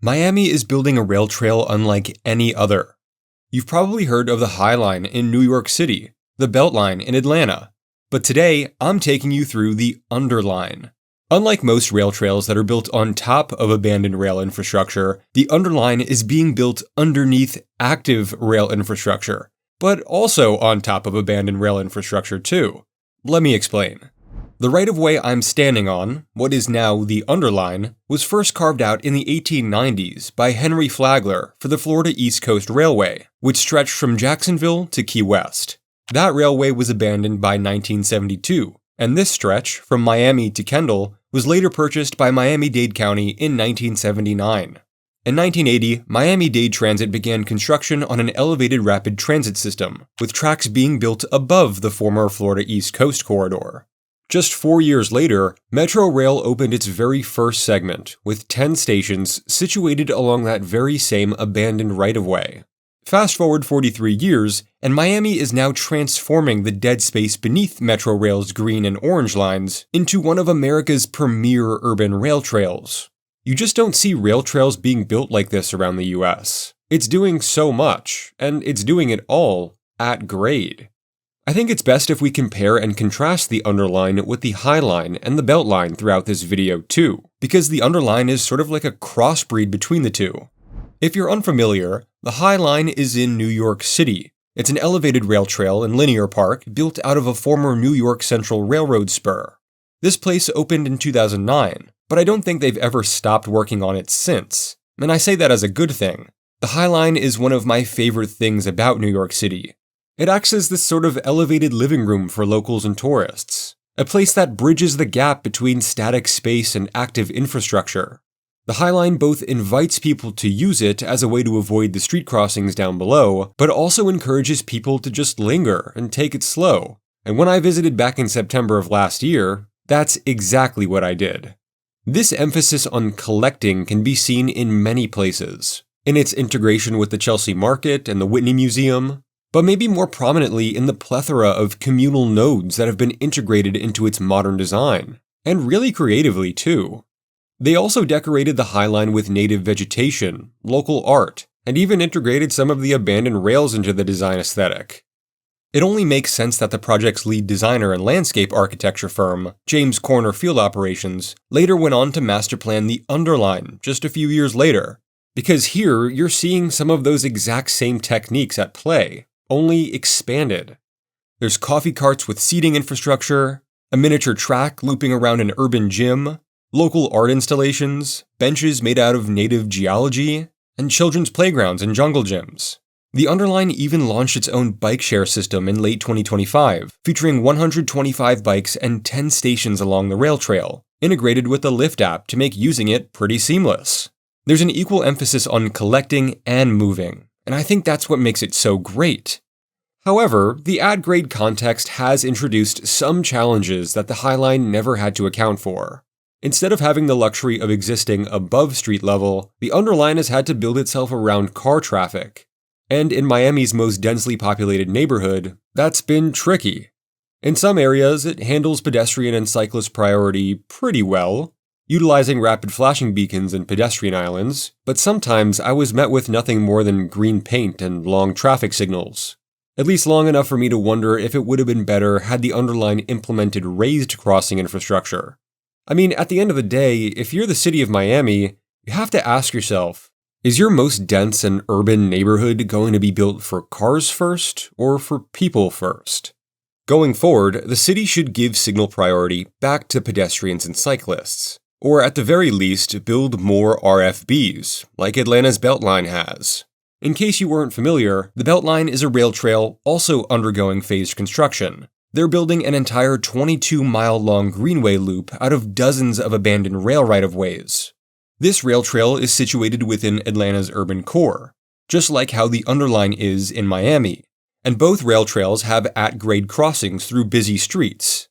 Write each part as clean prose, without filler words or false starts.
Miami is building a rail trail unlike any other. You've probably heard of the High Line in New York City, the Beltline in Atlanta, but today I'm taking you through the Underline. Unlike most rail trails that are built on top of abandoned rail infrastructure, the Underline is being built underneath active rail infrastructure, but also on top of abandoned rail infrastructure too. Let me explain. The right-of-way I'm standing on, what is now the Underline, was first carved out in the 1890s by Henry Flagler for the Florida East Coast Railway, which stretched from Jacksonville to Key West. That railway was abandoned by 1972, and this stretch, from Miami to Kendall, was later purchased by Miami-Dade County in 1979. In 1980, Miami-Dade Transit began construction on an elevated rapid transit system, with tracks being built above the former Florida East Coast corridor. Just 4 years later, Metro Rail opened its very first segment, with 10 stations situated along that very same abandoned right-of-way. Fast forward 43 years, and Miami is now transforming the dead space beneath Metro Rail's green and orange lines into one of America's premier urban rail trails. You just don't see rail trails being built like this around the US. It's doing so much, and it's doing it all at grade. I think it's best if we compare and contrast the Underline with the High Line and the Beltline throughout this video too, because the Underline is sort of like a crossbreed between the two. If you're unfamiliar, the High Line is in New York City. It's an elevated rail trail in Linear Park built out of a former New York Central Railroad spur. This place opened in 2009, but I don't think they've ever stopped working on it since, and I say that as a good thing. The High Line is one of my favorite things about New York City. It acts as this sort of elevated living room for locals and tourists, a place that bridges the gap between static space and active infrastructure. The High Line both invites people to use it as a way to avoid the street crossings down below, but also encourages people to just linger and take it slow. And when I visited back in September of last year, that's exactly what I did. This emphasis on collecting can be seen in many places, in its integration with the Chelsea Market and the Whitney Museum, but maybe more prominently in the plethora of communal nodes that have been integrated into its modern design, and really creatively too. They also decorated the High Line with native vegetation, local art, and even integrated some of the abandoned rails into the design aesthetic. It only makes sense that the project's lead designer and landscape architecture firm, James Corner Field Operations, later went on to masterplan the Underline just a few years later, because here you're seeing some of those exact same techniques at play, only expanded. There's coffee carts with seating infrastructure, a miniature track looping around an urban gym, local art installations, benches made out of native geology, and children's playgrounds and jungle gyms. The Underline even launched its own bike share system in late 2025, featuring 125 bikes and 10 stations along the rail trail, integrated with the Lyft app to make using it pretty seamless. There's an equal emphasis on collecting and moving, and I think that's what makes it so great. However, the at-grade context has introduced some challenges that the High Line never had to account for. Instead of having the luxury of existing above street level, the Underline has had to build itself around car traffic. And in Miami's most densely populated neighborhood, that's been tricky. In some areas, it handles pedestrian and cyclist priority pretty well, utilizing rapid flashing beacons and pedestrian islands, but sometimes I was met with nothing more than green paint and long traffic signals. At least long enough for me to wonder if it would have been better had the Underline implemented raised crossing infrastructure. I mean, at the end of the day, if you're the city of Miami, you have to ask yourself, is your most dense and urban neighborhood going to be built for cars first or for people first? Going forward, the city should give signal priority back to pedestrians and cyclists, or at the very least, build more RFBs, like Atlanta's Beltline has. In case you weren't familiar, the Beltline is a rail trail also undergoing phased construction. They're building an entire 22-mile-long greenway loop out of dozens of abandoned rail right-of-ways. This rail trail is situated within Atlanta's urban core, just like how the Underline is in Miami, and both rail trails have at-grade crossings through busy streets.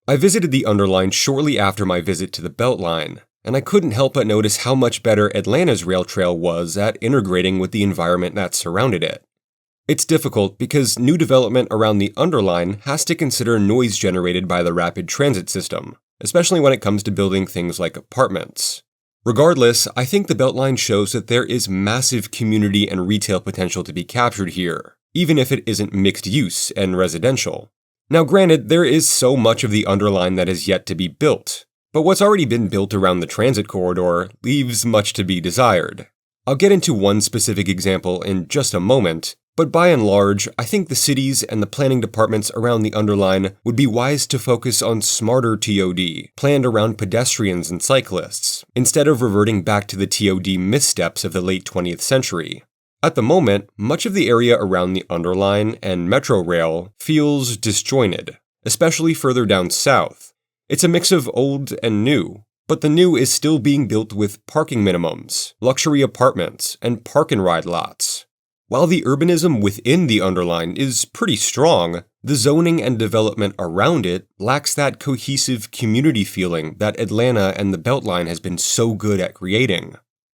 I visited the Underline shortly after my visit to the Beltline, and I couldn't help but notice how much better Atlanta's rail trail was at integrating with the environment that surrounded it. It's difficult because new development around the Underline has to consider noise generated by the rapid transit system, especially when it comes to building things like apartments. Regardless, I think the Beltline shows that there is massive community and retail potential to be captured here, even if it isn't mixed use and residential. Now granted, there is so much of the Underline that is yet to be built, but what's already been built around the transit corridor leaves much to be desired. I'll get into one specific example in just a moment, but by and large, I think the cities and the planning departments around the Underline would be wise to focus on smarter TOD, planned around pedestrians and cyclists, instead of reverting back to the TOD missteps of the late 20th century. At the moment, much of the area around the Underline and Metro Rail feels disjointed, especially further down south. It's a mix of old and new, but the new is still being built with parking minimums, luxury apartments, and park-and-ride lots. While the urbanism within the Underline is pretty strong, the zoning and development around it lacks that cohesive community feeling that Atlanta and the Beltline has been so good at creating.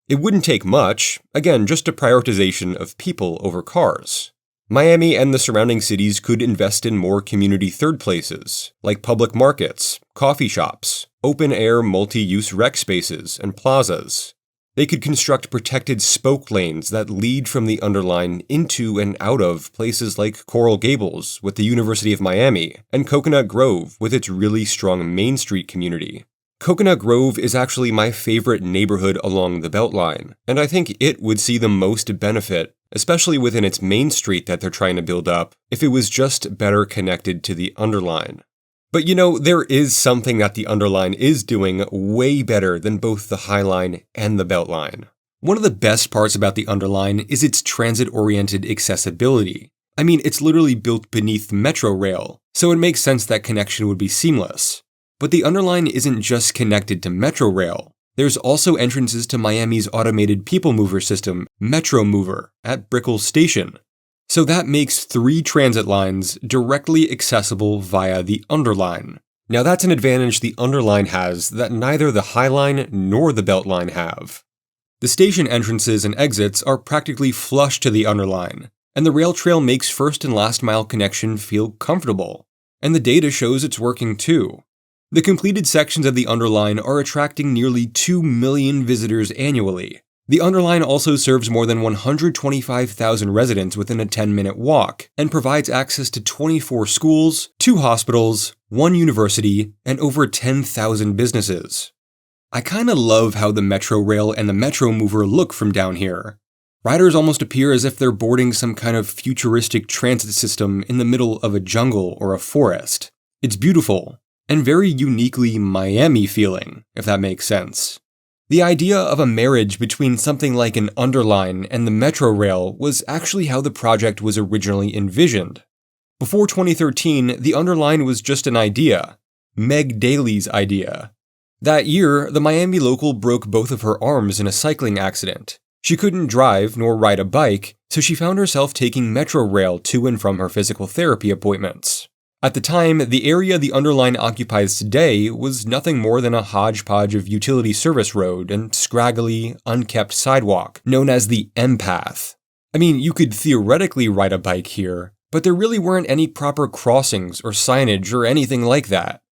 It wouldn't take much, again, just a prioritization of people over cars. Miami and the surrounding cities could invest in more community third places, like public markets, coffee shops, open-air multi-use rec spaces, and plazas. They could construct protected spoke lanes that lead from the Underline into and out of places like Coral Gables with the University of Miami, and Coconut Grove with its really strong Main Street community. Coconut Grove is actually my favorite neighborhood along the Beltline, and I think it would see the most benefit, especially within its Main Street that they're trying to build up, if it was just better connected to the Underline. But there is something that the Underline is doing way better than both the High Line and the Beltline. One of the best parts about the Underline is its transit-oriented accessibility. I mean, it's literally built beneath Metro Rail, so it makes sense that connection would be seamless. But the Underline isn't just connected to Metro Rail. There's also entrances to Miami's automated people mover system, Metro Mover, at Brickell Station. So that makes 3 transit lines directly accessible via the Underline. Now that's an advantage the Underline has that neither the High Line nor the Beltline have. The station entrances and exits are practically flush to the Underline, and the rail trail makes first and last mile connection feel comfortable. And the data shows it's working too. The completed sections of the Underline are attracting nearly 2 million visitors annually. The Underline also serves more than 125,000 residents within a 10-minute walk, and provides access to 24 schools, 2 hospitals, 1 university, and over 10,000 businesses. I kinda love how the Metro Rail and the Metro Mover look from down here. Riders almost appear as if they're boarding some kind of futuristic transit system in the middle of a jungle or a forest. It's beautiful, and very uniquely Miami feeling, if that makes sense. The idea of a marriage between something like an Underline and the Metro Rail was actually how the project was originally envisioned. Before 2013, the Underline was just an idea. Meg Daly's idea. That year, the Miami local broke both of her arms in a cycling accident. She couldn't drive nor ride a bike, so she found herself taking Metro Rail to and from her physical therapy appointments. At the time, the area the Underline occupies today was nothing more than a hodgepodge of utility service road and scraggly, unkept sidewalk, known as the M-Path. I mean, you could theoretically ride a bike here, but there really weren't any proper crossings or signage or anything like that.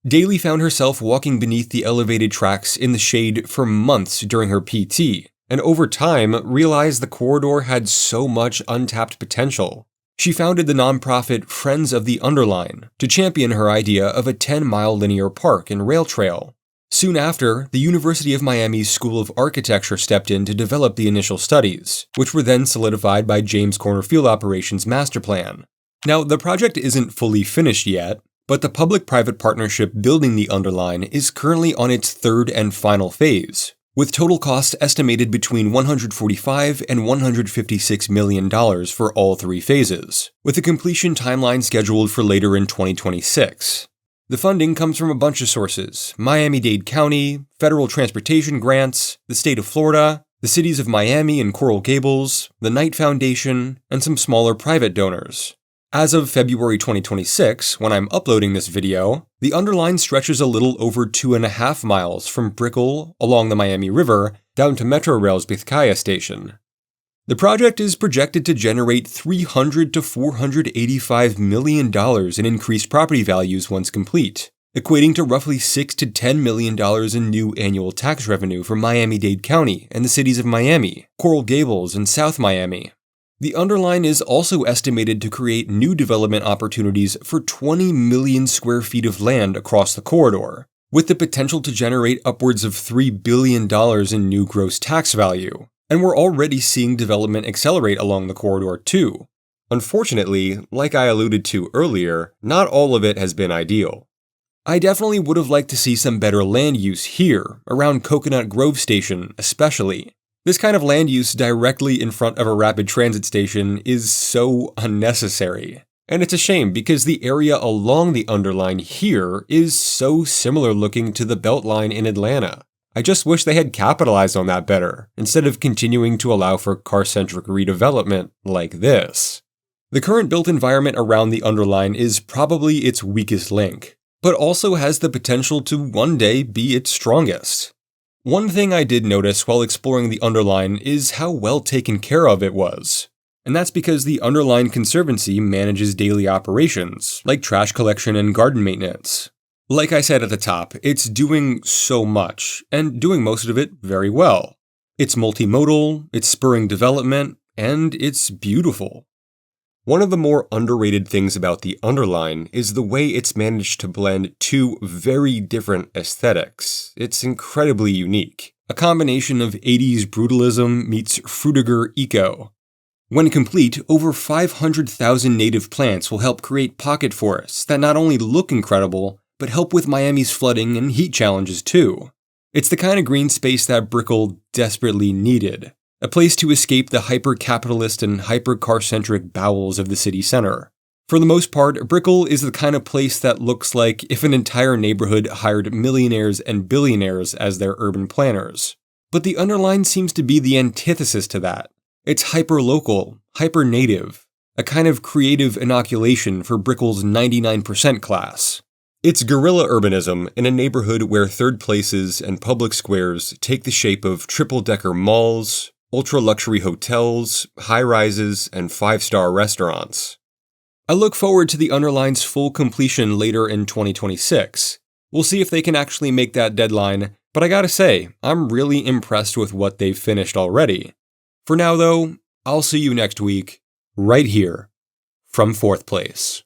Daly found herself walking beneath the elevated tracks in the shade for months during her PT, and over time realized the corridor had so much untapped potential. She founded the nonprofit Friends of the Underline to champion her idea of a 10-mile linear park and rail trail. Soon after, the University of Miami's School of Architecture stepped in to develop the initial studies, which were then solidified by James Corner Field Operations' master plan. Now, the project isn't fully finished yet, but the public-private partnership building the Underline is currently on its 3rd and final phase, with total costs estimated between $145 and $156 million for all 3 phases, with a completion timeline scheduled for later in 2026. The funding comes from a bunch of sources: Miami-Dade County, federal transportation grants, the state of Florida, the cities of Miami and Coral Gables, the Knight Foundation, and some smaller private donors. As of February 2026, when I'm uploading this video, the Underline stretches a little over 2.5 miles from Brickell along the Miami River down to Metro Rail's Bizcaya station. The project is projected to generate $300 to $485 million in increased property values once complete, equating to roughly $6 to $10 million in new annual tax revenue for Miami-Dade County and the cities of Miami, Coral Gables, and South Miami. The Underline is also estimated to create new development opportunities for 20 million square feet of land across the corridor, with the potential to generate upwards of $3 billion in new gross tax value. And we're already seeing development accelerate along the corridor too. Unfortunately, like I alluded to earlier, not all of it has been ideal. I definitely would have liked to see some better land use here, around Coconut Grove Station especially. This kind of land use directly in front of a rapid transit station is so unnecessary. And it's a shame because the area along the Underline here is so similar looking to the Beltline in Atlanta. I just wish they had capitalized on that better, instead of continuing to allow for car-centric redevelopment like this. The current built environment around the Underline is probably its weakest link, but also has the potential to one day be its strongest. One thing I did notice while exploring the Underline is how well taken care of it was. And that's because the Underline Conservancy manages daily operations, like trash collection and garden maintenance. Like I said at the top, it's doing so much, and doing most of it very well. It's multimodal, it's spurring development, and it's beautiful. One of the more underrated things about the Underline is the way it's managed to blend two very different aesthetics. It's incredibly unique. A combination of 80s brutalism meets Frutiger eco. When complete, over 500,000 native plants will help create pocket forests that not only look incredible, but help with Miami's flooding and heat challenges too. It's the kind of green space that Brickell desperately needed. A place to escape the hyper-capitalist and hyper-car-centric bowels of the city center. For the most part, Brickell is the kind of place that looks like if an entire neighborhood hired millionaires and billionaires as their urban planners. But the Underline seems to be the antithesis to that. It's hyper-local, hyper-native, a kind of creative inoculation for Brickell's 99% class. It's guerrilla urbanism in a neighborhood where third places and public squares take the shape of triple-decker malls, ultra-luxury hotels, high-rises, and five-star restaurants. I look forward to the Underline's full completion later in 2026. We'll see if they can actually make that deadline, but I gotta say, I'm really impressed with what they've finished already. For now though, I'll see you next week, right here, from 4th place.